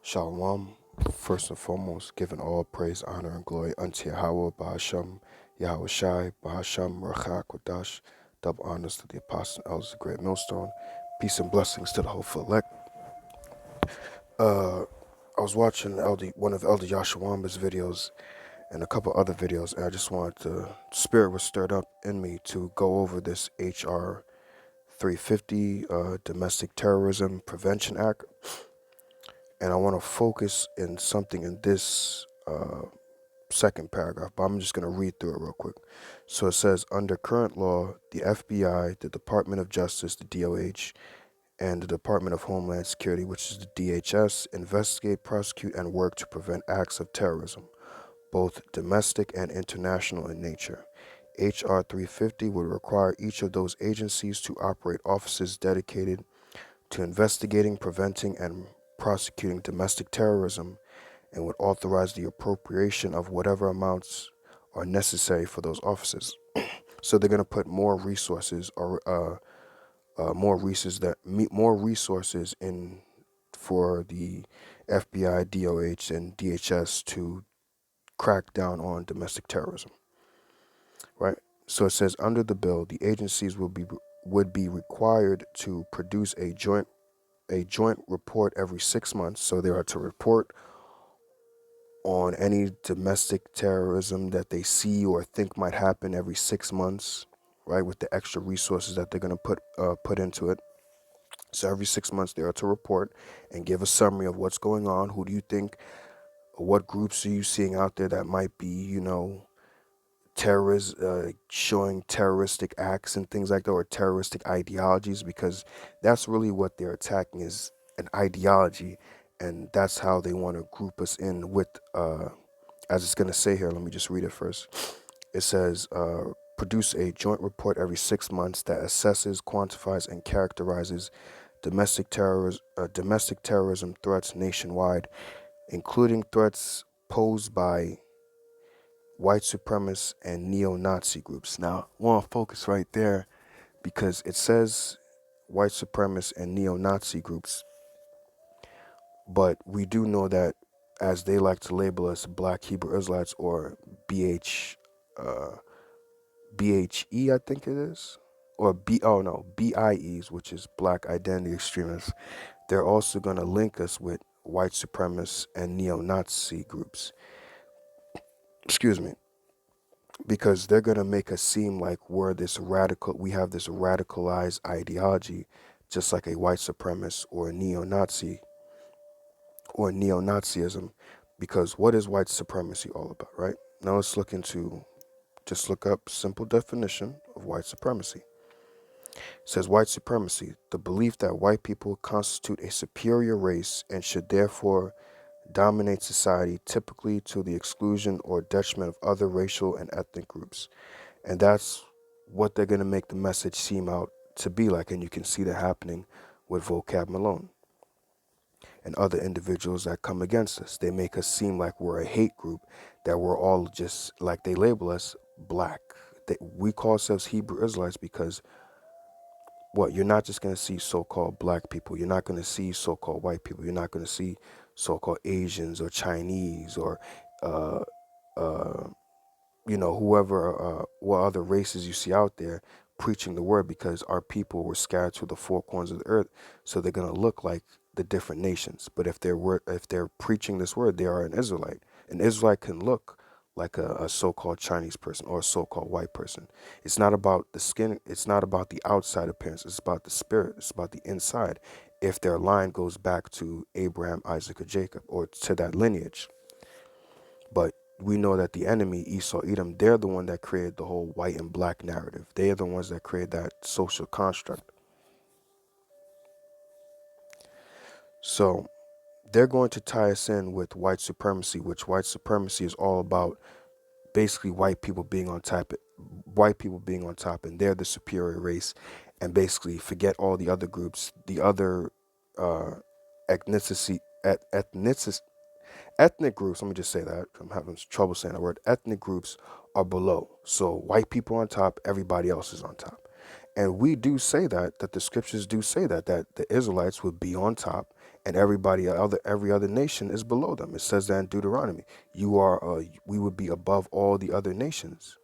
Shalom. First and foremost, giving all praise, honor, and glory unto Yahweh, Bahasham, Yahweh Shai, Bahasham, Rachak, Kodash. Double honors to the apostle and elders of the great millstone. Peace and blessings to the hopeful elect. I was watching one of Elder Yashawamba's videos and a couple other videos, and I just wanted spirit was stirred up in me to go over this HR 350 Domestic Terrorism Prevention Act. And I want to focus in something in this second paragraph, but I'm just going to read through it real quick. So it says, under current law, the FBI, the Department of Justice, the DOH, and the Department of Homeland Security, which is the DHS, investigate, prosecute, and work to prevent acts of terrorism, both domestic and international in nature. HR 350 would require each of those agencies to operate offices dedicated to investigating, preventing, and prosecuting domestic terrorism, and would authorize the appropriation of whatever amounts are necessary for those offices. So they're going to put more resources more resources in for the FBI, DOH, and DHS to crack down on domestic terrorism. Right. So it says under the bill, the agencies would be required to produce a joint report every 6 months. So they are to report on any domestic terrorism that they see or think might happen every 6 months, right? With the extra resources that they're going to put into it. So every 6 months they are to report and give a summary of what's going on. Who do you think? What groups are you seeing out there that might be, terrorists showing terroristic acts and things like that, or terroristic ideologies? Because that's really what they're attacking, is an ideology, and that's how they want to group us in with as it's going to say here. Let me just read it first. It says produce a joint report every 6 months that assesses, quantifies, and characterizes domestic terrorism threats nationwide, including threats posed by white supremacist and neo-Nazi groups. Now, I want to focus right there because it says white supremacist and neo-Nazi groups, but we do know that, as they like to label us, Black Hebrew Israelites, or BHE, I think it is, or BIEs, which is Black Identity Extremists. They're also going to link us with white supremacist and neo-Nazi groups. Excuse me. Because they're going to make us seem like we have this radicalized ideology, just like a white supremacist or a neo-Nazi or neo-Nazism. Because what is white supremacy all about, right? Now let's look up simple definition of white supremacy. It says white supremacy, the belief that white people constitute a superior race and should therefore dominate society, typically to the exclusion or detriment of other racial and ethnic groups. And that's what they're going to make the message seem out to be like. And you can see that happening with Vocab Malone and other individuals that come against us. They make us seem like we're a hate group, that we're all just, like they label us, black. We call ourselves Hebrew Israelites because you're not just going to see so-called black people. You're not going to see so-called white people. You're not going to see so-called Asians or Chinese or uh, uh, whoever, what other races you see out there preaching the word, because our people were scattered to the four corners of the earth, so they're going to look like the different nations. But if they're preaching this word, they are an Israelite. An Israelite can look like a so-called Chinese person or a so-called white person. It's not about the skin. It's not about the outside appearance. It's about the spirit. It's about the inside. If their line goes back to Abraham, Isaac, or Jacob, or to that lineage. But we know that the enemy, Esau, Edom, they're the one that created the whole white and black narrative. They are the ones that created that social construct. So they're going to tie us in with white supremacy, which white supremacy is all about basically white people being on top, and they're the superior race, and basically forget all the other groups, the other uh, ethnicity, ethnic groups. Let me just say that. I'm having trouble saying that word. Ethnic groups are below. So white people on top, everybody else is on top. And we do say that the scriptures do say that the Israelites would be on top and every other nation is below them. It says that in Deuteronomy. We would be above all the other nations.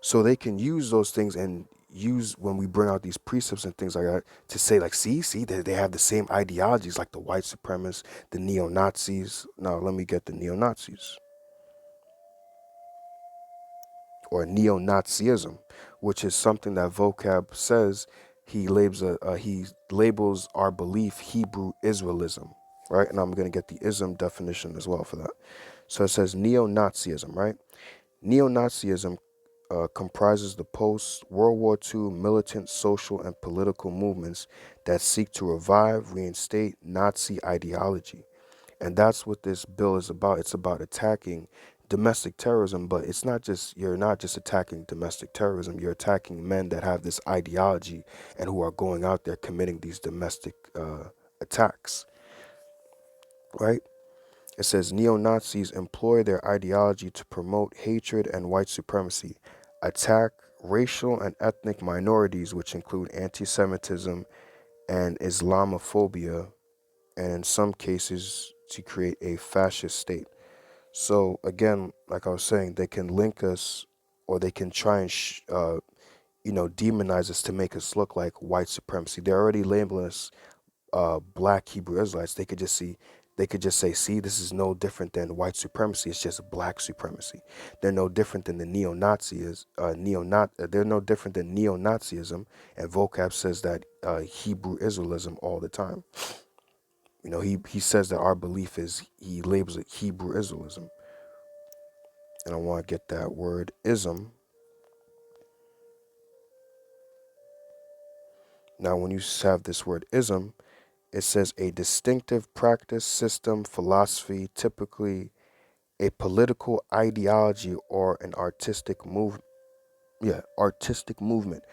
So they can use those things and use when we bring out these precepts and things like that to say like, see, they have the same ideologies like the white supremacists, the neo-Nazis. Now let me get the neo-Nazis or neo-Nazism, which is something that vocab says he labels our belief Hebrew Israelism, right? And I'm going to get the ism definition as well for that. So it says neo-Nazism, right? Neo-Nazism comprises the post-World War II militant social and political movements that seek to revive, reinstate Nazi ideology. And that's what this bill is about. It's about attacking domestic terrorism, but you're not just attacking domestic terrorism, you're attacking men that have this ideology and who are going out there committing these domestic attacks, right? It says neo-Nazis employ their ideology to promote hatred and white supremacy, attack racial and ethnic minorities, which include anti-Semitism and Islamophobia, and in some cases to create a fascist state. So again, like I was saying, they can link us, or they can try and demonize us to make us look like white supremacy. They're already labeling us black Hebrew Israelites. They could just say, see, this is no different than white supremacy. It's just black supremacy. They're no different than the they're no different than neo-Nazism, and vocab says that Hebrew Israelism all the time. He says that our belief is, he labels it Hebrew Israelism. And I want to get that word ism. Now, when you have this word ism, it says a distinctive practice, system, philosophy, typically a political ideology or an artistic move. Yeah, artistic movement.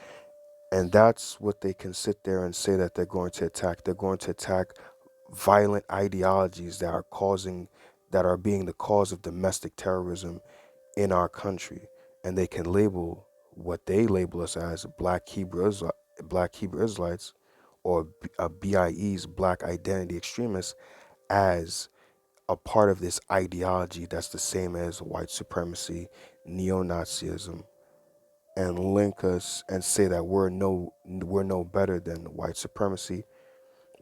And that's what they can sit there and say that they're going to attack. They're going to attack violent ideologies that are being the cause of domestic terrorism in our country. And they can label what they label us as black Hebrew Israelites, or BIEs, black identity extremists, as a part of this ideology that's the same as white supremacy, neo-Nazism, and link us and say that we're no better than white supremacy,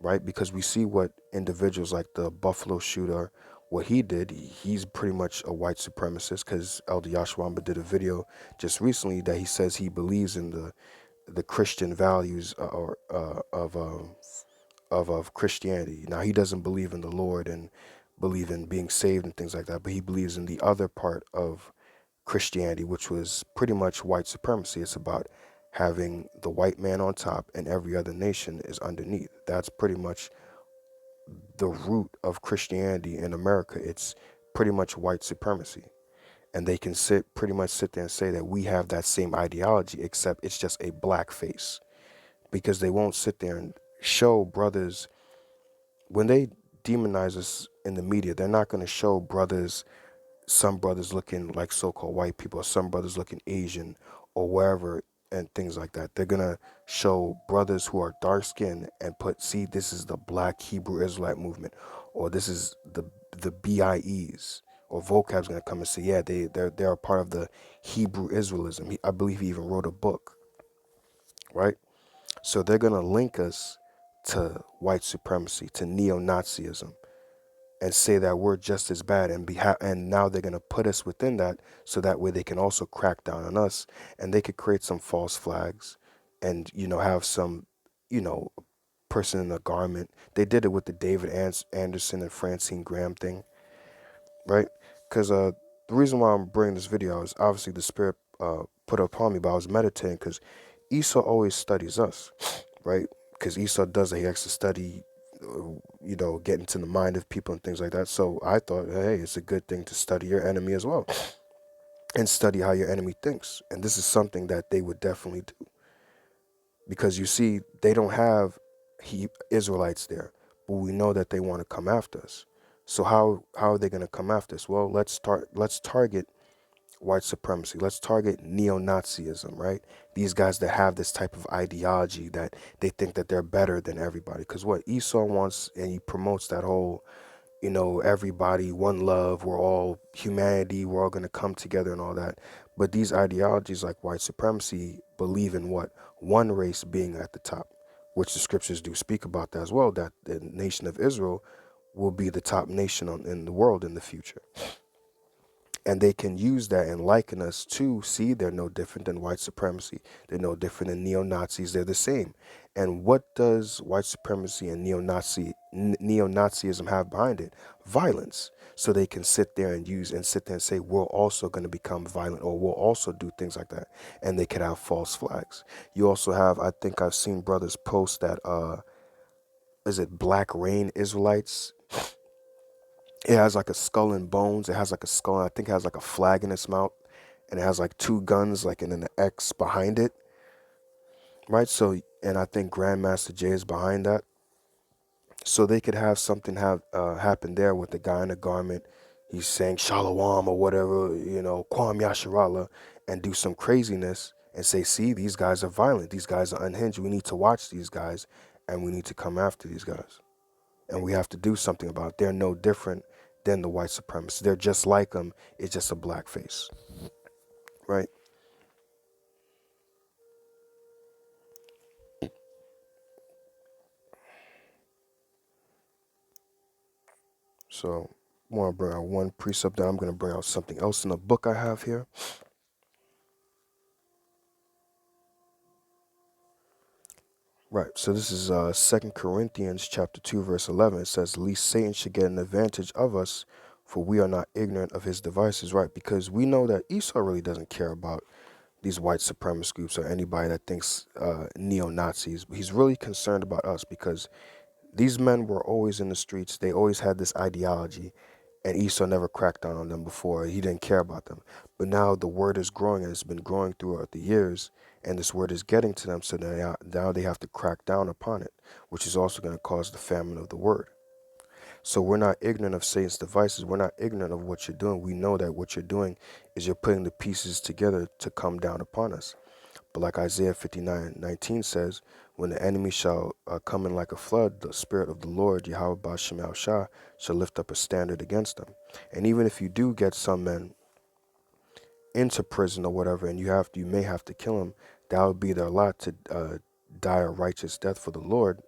right? Because we see what individuals like the Buffalo shooter, what he did. He's pretty much a white supremacist, because Elder Yashwamba did a video just recently that he says he believes in the Christian values of Christianity. Now, he doesn't believe in the Lord and believe in being saved and things like that, but he believes in the other part of Christianity, which was pretty much white supremacy. It's about having the white man on top and every other nation is underneath. That's pretty much the root of Christianity in America. It's pretty much white supremacy. And they can pretty much sit there and say that we have that same ideology, except it's just a black face. Because they won't sit there and show brothers, when they demonize us in the media, they're not going to show some brothers looking like so-called white people, or some brothers looking Asian, or wherever, and things like that. They're gonna show brothers who are dark skinned and see, this is the black Hebrew Israelite movement, or this is the BIEs, or vocab's gonna come and say, yeah, they're a part of the Hebrew Israelism. I believe he even wrote a book, right? So they're gonna link us to white supremacy, to neo-Nazism, and say that we're just as bad, and now they're going to put us within that, so that way they can also crack down on us, and they could create some false flags, and have some person in a garment. They did it with the David Anderson and Francine Graham thing, right? Because the reason why I'm bringing this video is obviously the Spirit put it upon me, but I was meditating because Esau always studies us, right? Because Esau does it. He likes to study, get into the mind of people and things like that. So I thought, hey, it's a good thing to study your enemy as well, and study how your enemy thinks. And this is something that they would definitely do, because you see, they don't have Israelites there, but we know that they want to come after us. So how are they going to come after us? Well, let's target white supremacy. Let's target neo-Nazism, right? These guys that have this type of ideology that they think that they're better than everybody. Because what Esau wants, and he promotes that whole, everybody, one love, we're all humanity, we're all going to come together and all that. But these ideologies like white supremacy believe in what? One race being at the top, which the scriptures do speak about that as well, that the nation of Israel will be the top nation in the world in the future. And they can use that and liken us to see they're no different than white supremacy. They're no different than neo-Nazis. They're the same. And what does white supremacy and neo-Nazism have behind it? Violence. So they can sit there and sit there and say, we're also going to become violent, or we'll also do things like that. And they could have false flags. You also have, I think I've seen brothers post that, is it Black Rain Israelites? It has like a skull and bones. It has like a skull. I think it has like a flag in its mouth, and it has like two guns, like and then an X behind it, right? So, and I think Grandmaster Jay is behind that. So they could have something happen there with the guy in a garment. He's saying Shalom or whatever, Kwam Yasharala, and do some craziness and say, see, these guys are violent. These guys are unhinged. We need to watch these guys, and we need to come after these guys. And we have to do something about it. They're no different than the white supremacists. They're just like them. It's just a black face, right? So I want to bring out one precept. Then I'm going to bring out something else in the book I have here. Right. So this is 2 Corinthians chapter 2, verse 11. It says, "Lest Satan should get an advantage of us, for we are not ignorant of his devices." Right. Because we know that Esau really doesn't care about these white supremacist groups or anybody that thinks neo-Nazis. He's really concerned about us because these men were always in the streets. They always had this ideology, and Esau never cracked down on them before. He didn't care about them. But now the word is growing, and it's been growing throughout the years, and this word is getting to them, so now they have to crack down upon it, which is also going to cause the famine of the word. So we're not ignorant of Satan's devices. We're not ignorant of what you're doing. We know that what you're doing is you're putting the pieces together to come down upon us. But like Isaiah 59:19 says, when the enemy shall come in like a flood, the Spirit of the Lord, Yahweh Bashem Shah, shall lift up a standard against them. And even if you do get some men into prison or whatever, and you may have to kill them, that would be their lot to die a righteous death for the Lord,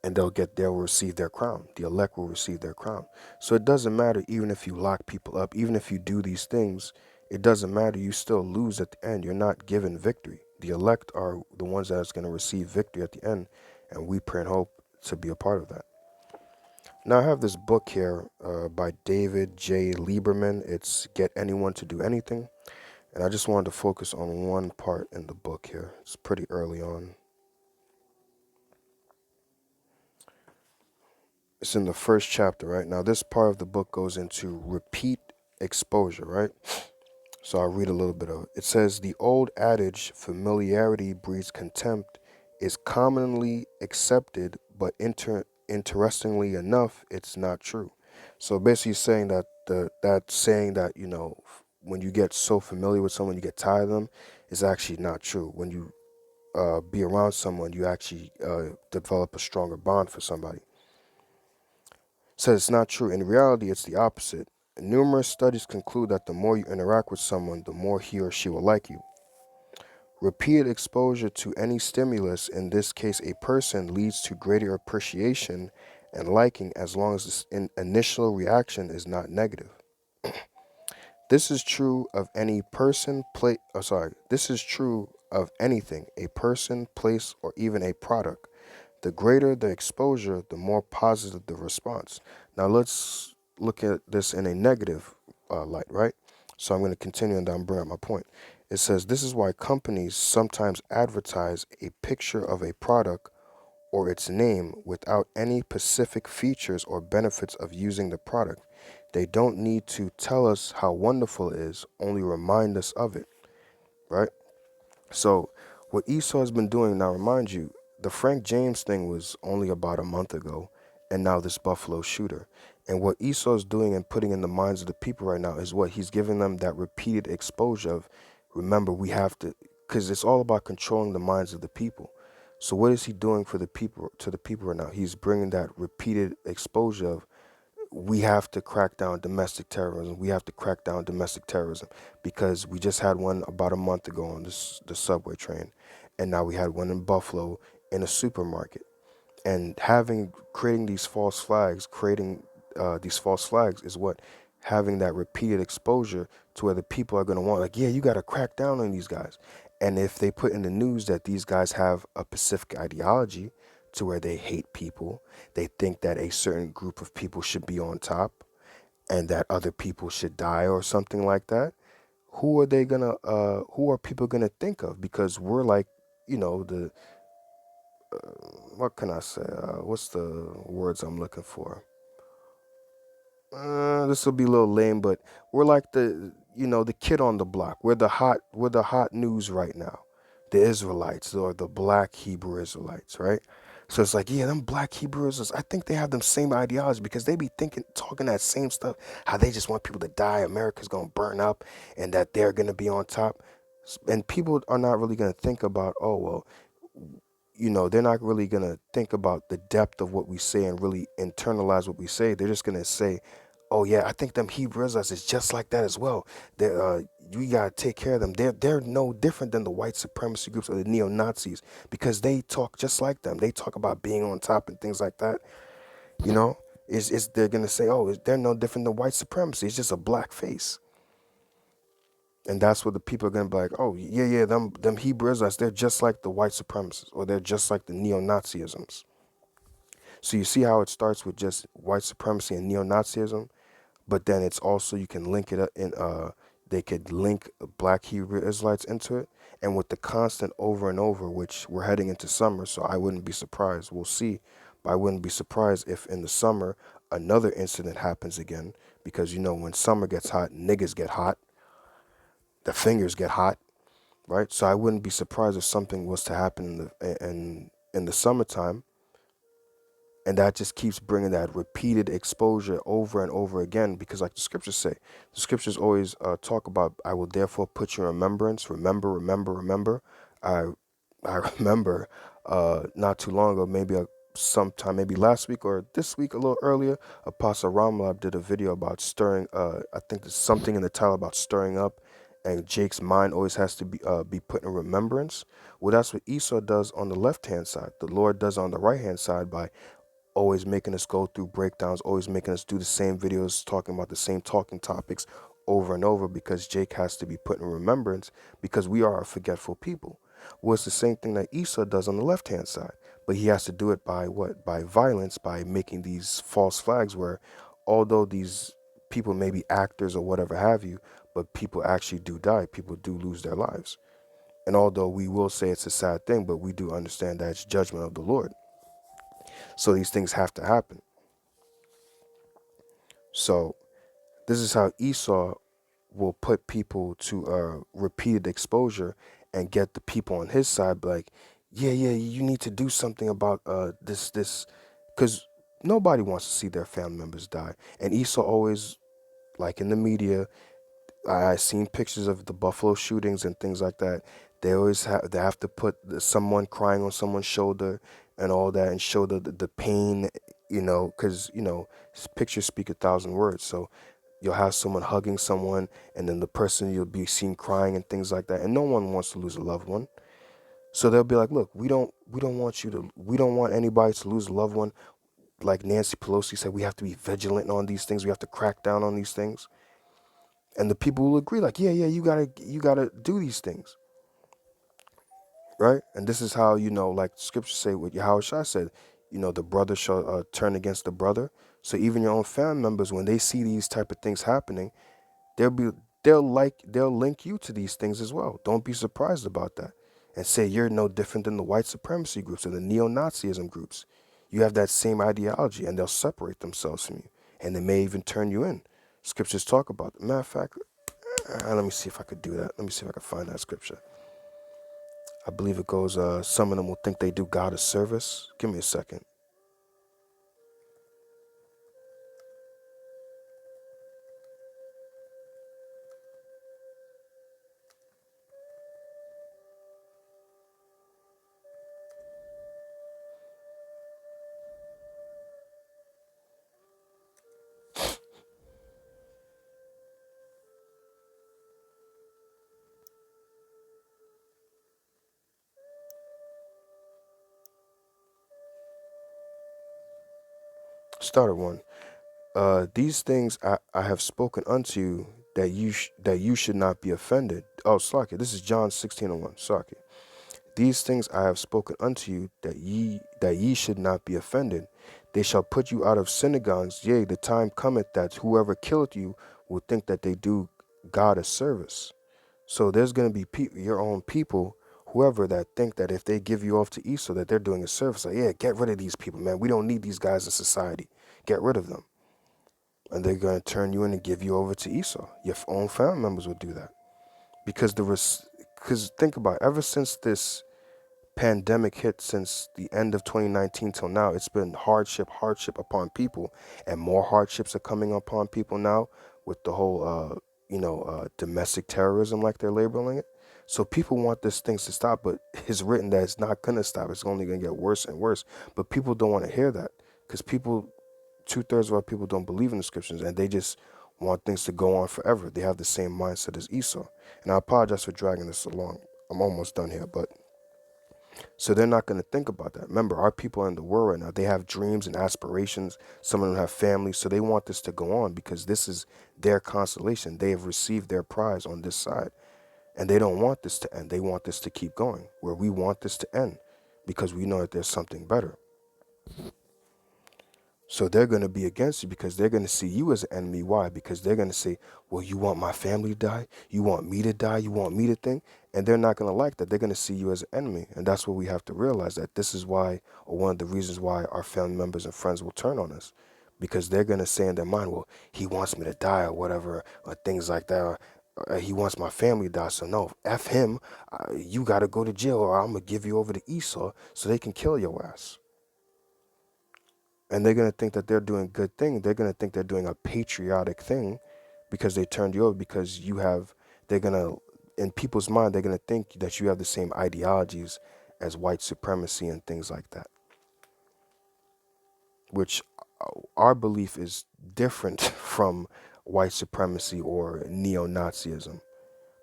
and they'll receive their crown. The elect will receive their crown. So it doesn't matter, even if you lock people up, even if you do these things, it doesn't matter. You still lose at the end. You're not given victory. The elect are the ones that is going to receive victory at the end, and we pray and hope to be a part of that. Now I have this book here by David J. Lieberman. It's Get Anyone to Do Anything. And I just wanted to focus on one part in the book here. It's pretty early on. It's in the first chapter, right? Now, this part of the book goes into repeat exposure, right? So I'll read a little bit of it. It says, "The old adage, familiarity breeds contempt, is commonly accepted, but interestingly enough, it's not true." So basically saying that that saying that, when you get so familiar with someone, you get tired of them, is actually not true. When you be around someone, you actually develop a stronger bond for somebody. Says it's not true. In reality, it's the opposite. Numerous studies conclude that the more you interact with someone, the more he or she will like you. Repeated exposure to any stimulus, in this case a person, leads to greater appreciation and liking as long as the initial reaction is not negative. This is true of any person, this is true of anything, a person, place, or even a product. The greater the exposure, the more positive the response. Now let's look at this in a negative light, right? So I'm going to continue and I'm bringing up my point. It says, this is why companies sometimes advertise a picture of a product or its name without any specific features or benefits of using the product. They don't need to tell us how wonderful it is, only remind us of it, right? So what Esau has been doing, now remind you, the Frank James thing was only about a month ago, and now this Buffalo shooter. And what Esau's doing and putting in the minds of the people right now is what he's giving them, that repeated exposure of, remember, we have to, because it's all about controlling the minds of the people. So what is he doing for the people, to the people right now? He's bringing that repeated exposure of, we have to crack down domestic terrorism. We have to crack down domestic terrorism, because we just had one about a month ago on the subway train, and now we had one in Buffalo in a supermarket. And creating these false flags is what, having that repeated exposure to where the people are going to want, like, yeah, you got to crack down on these guys. And if they put in the news that these guys have a specific ideology to where they hate people, they think that a certain group of people should be on top and that other people should die or something like that, who are people gonna think of? Because we're like, the what can I say? What's the words I'm looking for? This will be a little lame, but we're like the kid on the block. We're the hot news right now. The Israelites, or the black Hebrew Israelites, right? So it's like, yeah, them black Hebrew Israelites, I think they have them same ideology, because they be talking that same stuff, how they just want people to die, America's gonna burn up, and that they're gonna be on top. And people are not really gonna think about, oh well, they're not really going to think about the depth of what we say and really internalize what we say. They're just going to say, oh, yeah, I think them Hebrew Israelites is just like that as well. You got to take care of them. They're no different than the white supremacy groups or the neo-Nazis, because they talk just like them. They talk about being on top and things like that. You know, they're going to say, oh, they're no different than white supremacy. It's just a black face. And that's what the people are gonna be like, oh yeah, them Hebrew Israelites, they're just like the white supremacists, or they're just like the neo-Nazisms. So you see how it starts with just white supremacy and neo-Nazism, but then it's also, you can link it up in they could link black Hebrew Israelites into it, and with the constant over and over, which we're heading into summer, so I wouldn't be surprised. We'll see, but I wouldn't be surprised if in the summer another incident happens again, because when summer gets hot, niggas get hot, the fingers get hot, right? So I wouldn't be surprised if something was to happen in the summertime, and that just keeps bringing that repeated exposure over and over again. Because like the scriptures say, the scriptures always talk about, I will therefore put you in remembrance. Remember, remember, remember. I remember not too long ago, maybe sometime, maybe last week or this week, a little earlier, Apostle Ramlab did a video about stirring. I think there's something in the title about stirring up, and Jake's mind always has to be put in remembrance. Well, that's what Esau does on the left hand side. The Lord does on the right hand side, by always making us go through breakdowns, always making us do the same videos, talking about the same talking topics over and over, because Jake has to be put in remembrance, because we are a forgetful people. Well, it's the same thing that Esau does on the left hand side, but he has to do it by what? By violence, by making these false flags where, although these people may be actors or whatever have you, but people actually do die. People do lose their lives. And although we will say it's a sad thing, but we do understand that it's judgment of the Lord. So these things have to happen. So this is how Esau will put people to repeated exposure and get the people on his side, like, yeah, you need to do something about this, because nobody wants to see their family members die. And Esau always, like in the media, I seen pictures of the Buffalo shootings and things like that. They have to put someone crying on someone's shoulder and all that, and show the pain, because pictures speak 1,000 words. So you'll have someone hugging someone, and then the person you'll be seen crying and things like that, and no one wants to lose a loved one. So they'll be like, look, we don't want anybody to lose a loved one. Like Nancy Pelosi said, we have to be vigilant on these things. We have to crack down on these things. And the people will agree, like, yeah, you gotta do these things, right? And this is how, like scriptures say, what Yahushua said, the brother shall turn against the brother. So even your own family members, when they see these type of things happening, they'll be they'll link you to these things as well. Don't be surprised about that, and say you're no different than the white supremacy groups or the neo-Nazism groups. You have that same ideology, and they'll separate themselves from you, and they may even turn you in. Scriptures talk about it. Matter of fact, let me see if I could do that. Let me see if I can find that scripture. I believe it goes, some of them will think they do God a service. Give me a second. Started one. These things I have spoken unto you that you should not be offended. Oh, Slaki, this is John 16:1. Slaki. These things I have spoken unto you that ye should not be offended. They shall put you out of synagogues. Yea, the time cometh that whoever killeth you will think that they do God a service. So there's going to be your own people, whoever, that think that if they give you off to Esau, that they're doing a service. Like, yeah, get rid of these people, man. We don't need these guys in society. Get rid of them. And they're going to turn you in and give you over to Esau. Your own family members will do that. Because think about it, ever since this pandemic hit, since the end of 2019 till now, it's been hardship upon people, and more hardships are coming upon people now with the whole domestic terrorism, like they're labeling it. So people want these things to stop, but it's written that it's not going to stop. It's only going to get worse and worse. But people don't want to hear that, because people, 2/3 of our people don't believe in the scriptures, and they just want things to go on forever. They have the same mindset as Esau. And I apologize for dragging this along. I'm almost done here, but so they're not going to think about that. Remember, our people are in the world right now. They have dreams and aspirations. Some of them have families. So they want this to go on because this is their consolation. They have received their prize on this side. And they don't want this to end. They want this to keep going, where we want this to end because we know that there's something better. So they're going to be against you because they're going to see you as an enemy. Why? Because they're going to say, well, you want my family to die? You want me to die? You want me to think? And they're not going to like that. They're going to see you as an enemy. And that's what we have to realize, that this is why, or one of the reasons why our family members and friends will turn on us. Because they're going to say in their mind, well, he wants me to die or whatever, or things like that. Or he wants my family to die. So no, F him. You got to go to jail, or I'm going to give you over to Esau so they can kill your ass. And they're going to think that they're doing a good thing. They're going to think they're doing a patriotic thing because they turned you over, because they're going to, in people's mind, they're going to think that you have the same ideologies as white supremacy and things like that. Which our belief is different from white supremacy or neo-Nazism.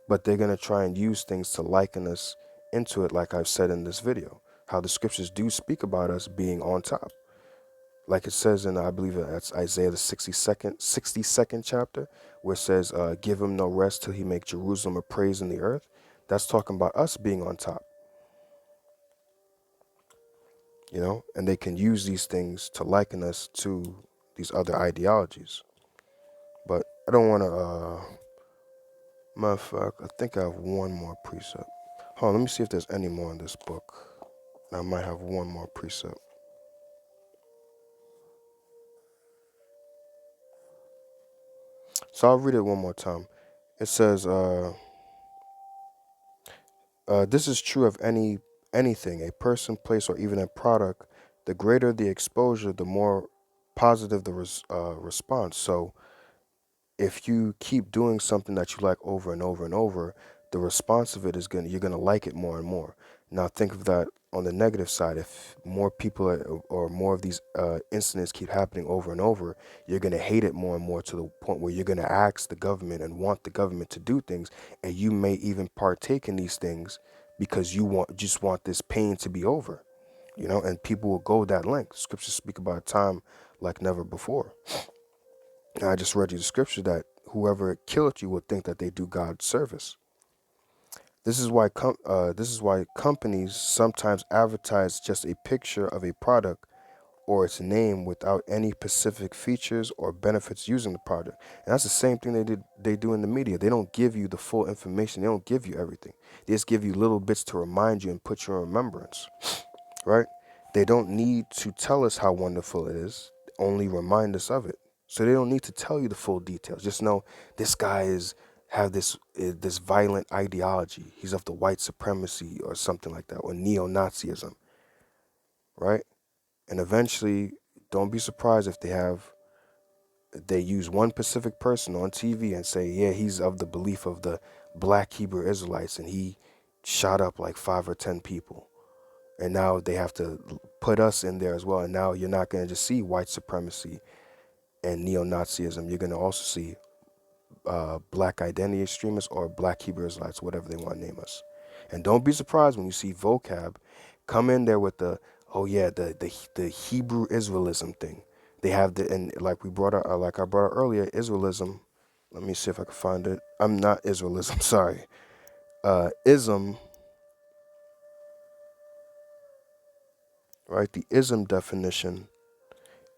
But they're going to try and use things to liken us into it, like I've said in this video, how the scriptures do speak about us being on top. Like it says in, I believe that's Isaiah the 62nd chapter, where it says, give him no rest till he make Jerusalem a praise in the earth. That's talking about us being on top, and they can use these things to liken us to these other ideologies. But I don't want to, matter of fact, I think I have one more precept. Hold on, let me see if there's any more in this book. I might have one more precept. So I'll read it one more time. It says, this is true of anything, a person, place, or even a product. The greater the exposure, the more positive the response. So if you keep doing something that you like over and over and over, the response of it is you're gonna like it more and more. Now think of that on the negative side. If more people or more of these incidents keep happening over and over, you're gonna hate it more and more, to the point where you're gonna ask the government and want the government to do things, and you may even partake in these things because you just want this pain to be over, and people will go that length. Scriptures speak about a time like never before. And I just read you the scripture that whoever killed you would think that they do God's service. This is why companies sometimes advertise just a picture of a product or its name without any specific features or benefits using the product. And that's the same thing they do in the media. They don't give you the full information. They don't give you everything. They just give you little bits to remind you and put you in remembrance, right? They don't need to tell us how wonderful it is, only remind us of it. So they don't need to tell you the full details. Just know this guy have this violent ideology. He's of the white supremacy or something like that, or neo-Nazism, right? And eventually, don't be surprised if they use one specific person on TV and say, yeah, he's of the belief of the black Hebrew Israelites, and he shot up like 5 or 10 people. And now they have to put us in there as well. And now you're not going to just see white supremacy and neo-Nazism. You're going to also see black identity extremists or black Hebrew Israelites, whatever they want to name us. And don't be surprised when you see vocab come in there with the Hebrew Israelism thing. They have the, and like we brought out, like I brought out earlier, Israelism. Let me see if I can find it. I'm not Israelism, sorry. Ism, right? The ism definition,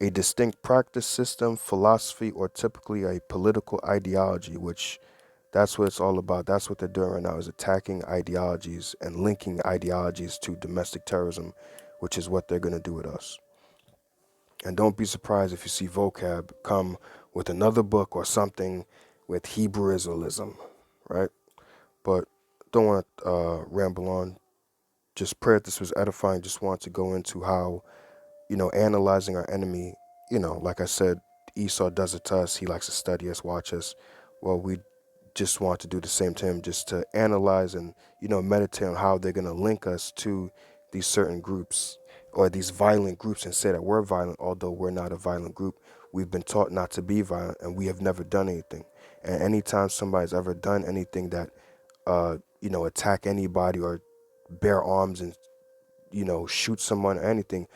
a distinct practice system, philosophy, or typically a political ideology, which that's what it's all about. That's what they're doing right now, is attacking ideologies and linking ideologies to domestic terrorism, which is what they're going to do with us. And don't be surprised if you see vocab come with another book or something with Hebrew Israelism, right? But don't want to ramble on. Just pray that this was edifying. Just want to go into how, analyzing our enemy, like I said, Esau does it to us. He likes to study us, watch us. Well, we just want to do the same to him, just to analyze and, meditate on how they're going to link us to these certain groups or these violent groups and say that we're violent, although we're not a violent group. We've been taught not to be violent, and we have never done anything. And anytime somebody's ever done anything that, attack anybody or bear arms and, shoot someone or anything,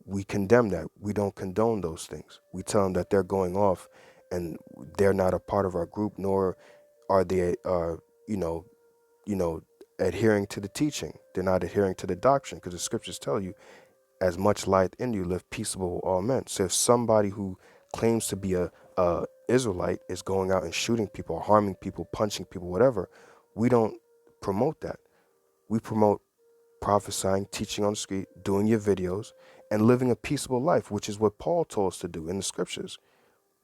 we condemn that. We don't condone those things. We tell them that they're going off and they're not a part of our group, nor are they, you know, you know, adhering to the teaching. They're not adhering to the doctrine, because the scriptures tell you, as much light in you, live peaceable with all men. So if somebody who claims to be a Israelite is going out and shooting people, harming people, punching people, whatever, we don't promote that. We promote prophesying, teaching on the street, doing your videos, and living a peaceable life, which is what Paul told us to do in the scriptures.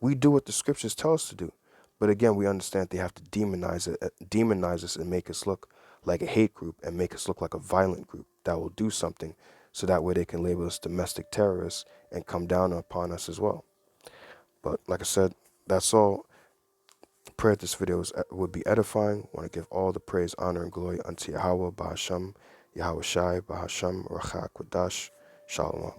We do what the scriptures tell us to do. But again, we understand they have to demonize us and make us look like a hate group and make us look like a violent group that will do something, so that way they can label us domestic terrorists and come down upon us as well. But like I said, that's all. Pray that this video would be edifying. I want to give all the praise, honor, and glory unto Yahweh, Bahasham, Yahweh Shai, Bahasham, Rachak, Wadash, Shalom.